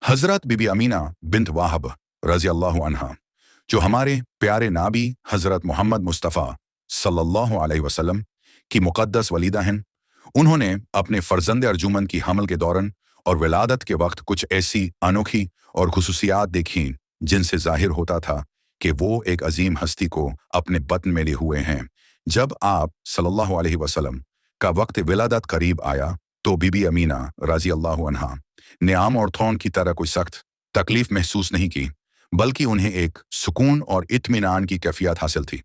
हज़रत बीबी अमीना बिन्त वाहब रज़ी अल्लाह अन्हा, जो हमारे प्यारे नाबी हज़रत मोहम्मद मुस्तफ़ा सल्लल्लाहु अलैहि वसल्लम की मुक़द्दस वलीदा हैं, उन्होंने अपने फ़र्ज़ंद अर्जुमन की हमल के दौरान और विलादत के वक्त कुछ ऐसी अनोखी और खुसूसियात देखीं जिनसे ज़ाहिर होता था कि वो एक अजीम हस्ती को अपने बतन में लिए हुए हैं। जब आप सल्लल्लाहु अलैहि वसल्लम का वक्त विलादत करीब आया तो बीबी अमीना रज़ी अल्लाह अन्हा ने आम औरतों की तरह कोई सख्त तकलीफ महसूस नहीं की, बल्कि उन्हें एक सुकून और इत्मीनान की कैफियत हासिल थी।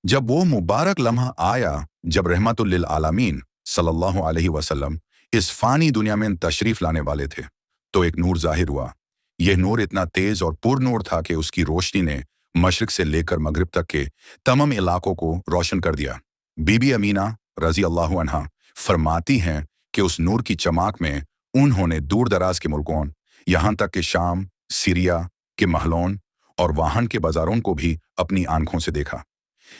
जब वो मुबारक लम्हा आया जब रहमतुल लिल आलमीन सल्लल्लाहु अलैहि वसल्लम इस फानी दुनिया में तशरीफ लाने वाले थे, तो एक नूर जाहिर हुआ। यह नूर इतना तेज और पुरनूर था कि उसकी रोशनी ने मशरिक से लेकर मगरिब तक के तमाम इलाकों को रोशन कर दिया। बीबी अमीना रज़ी अल्लाह अन्हा फरमाती हैं कि उस नूर की चमक में उन्होंने दूर दराज के मुल्कों, यहाँ तक कि शाम, सीरिया के महलों और वाहन के बाजारों को भी अपनी आंखों से देखा।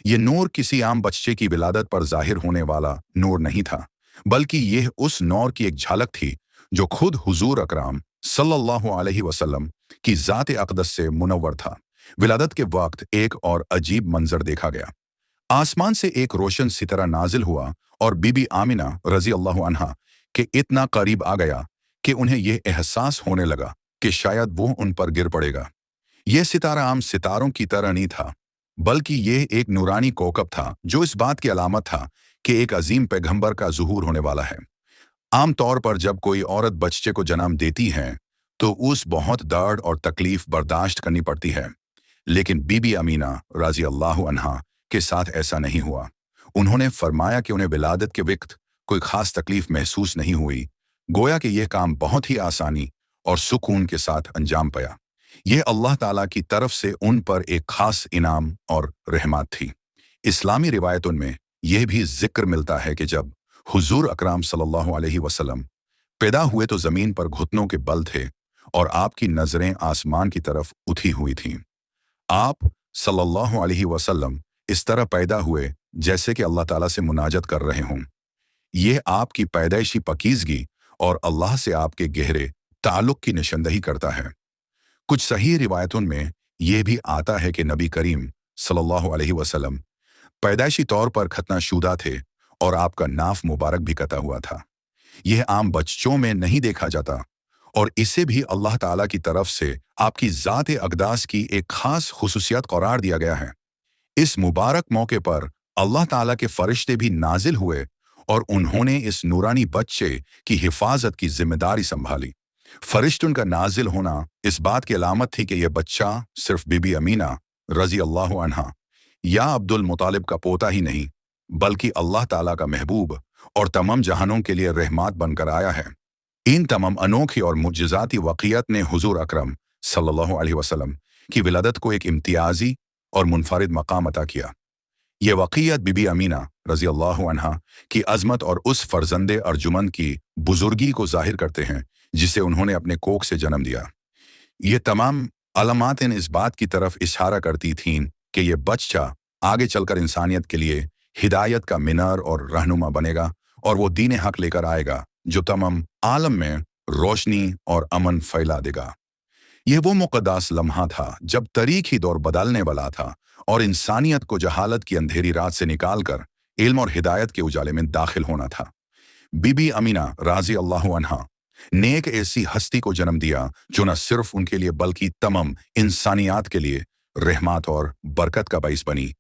ये नूर किसी आम बच्चे की विलादत पर जाहिर होने वाला नूर नहीं था, बल्कि यह उस नूर की एक झलक थी जो खुद हुजूर अकराम सल्लल्लाहु अलैहि वसल्लम की ज़ात अक़दस से मुनव्वर था। विलादत के वक्त एक और अजीब मंजर देखा गया। आसमान से एक रोशन सितारा नाजिल हुआ और बीबी आमिना रज़ी अल्लाह अन्हा के इतना करीब आ गया कि उन्हें यह एहसास होने लगा कि शायद वो उन पर गिर पड़ेगा। यह सितारा आम सितारों की तरह नहीं था, बल्कि यह एक नूरानी कोकब था जो इस बात की अलामत था कि एक अजीम पैगंबर का ज़ुहूर होने वाला है। आम तौर पर जब कोई औरत बच्चे को जन्म देती है तो उस बहुत दर्द और तकलीफ बर्दाश्त करनी पड़ती है, लेकिन बीबी अमीना रज़ी अल्लाह अन्हा के साथ ऐसा नहीं हुआ। उन्होंने फरमाया कि उन्हें विलादत के वक्त कोई खास तकलीफ महसूस नहीं हुई, गोया कि यह काम बहुत ही आसानी और सुकून के साथ अंजाम पाया। यह अल्लाह ताला की तरफ से उन पर एक खास इनाम और रहमत थी। इस्लामी रिवायतों में यह भी जिक्र मिलता है कि जब हुजूर अकराम सल्लल्लाहु अलैहि वसल्लम पैदा हुए तो ज़मीन पर घुटनों के बल थे और आपकी नज़रें आसमान की तरफ उठी हुई थीं। आप सल्लल्लाहु अलैहि वसल्लम इस तरह पैदा हुए जैसे कि अल्लाह ताला से मुनाजत कर रहे हों। यह आपकी पैदाइशी पकीज़गी और अल्लाह से आपके गहरे ताल्लुक़ की निशानदही करता है। कुछ सही रिवायतों में यह भी आता है कि नबी करीम सल्लल्लाहु अलैहि वसल्लम पैदाइशी तौर पर खतनाशुदा थे और आपका नाफ मुबारक भी कटा हुआ था। यह आम बच्चों में नहीं देखा जाता और इसे भी अल्लाह ताला की तरफ से आपकी ज़ात अक़दास की एक खास खुसूसियत करार दिया गया है। इस मुबारक मौके पर अल्लाह ताला के फरिश्ते भी नाजिल हुए और उन्होंने इस नूरानी बच्चे की हिफाजत की जिम्मेदारी संभाली। फरिश्तों का नाजिल होना इस बात की अलामत थी कि यह बच्चा सिर्फ बीबी अमीना रज़ी अल्लाह अन्हा या अब्दुल मुतालिब का पोता ही नहीं, बल्कि अल्लाह ताला का महबूब और तमाम जहानों के लिए रहमत बनकर आया है। इन तमाम अनोखी और मुजज़ाती वाक़ियत ने हुजूर अकरम सल्लल्लाहु अलैहि वसल्लम की विलादत को एक इम्तियाजी और मुनफरिद मकाम अता किया। यह वाक़ियत बीबी अमीना रज़ी अल्लाह अन्हा की अज़मत और उस फ़र्ज़ंद अर्जुमन की बुजुर्गी को ज़ाहिर करते हैं जिसे उन्होंने अपने कोख से जन्म दिया। ये तमाम अलामातें इस बात की तरफ इशारा करती थीं कि यह बच्चा आगे चलकर इंसानियत के लिए हिदायत का मीनार और रहनुमा बनेगा और वो दीन हक लेकर आएगा जो तमाम आलम में रोशनी और अमन फैला देगा। यह वो मुक़द्दस लम्हा था जब तारीख़ी दौर बदलने वाला था और इंसानियत को जहालत की अंधेरी रात से निकालकर इल्म और हिदायत के उजाले में दाखिल होना था। बीबी अमीना रज़ी अल्लाह अन्हा ने एक ऐसी हस्ती को जन्म दिया जो न सिर्फ उनके लिए बल्कि तमाम इंसानियत के लिए रहमत और बरकत का बाइस बनी।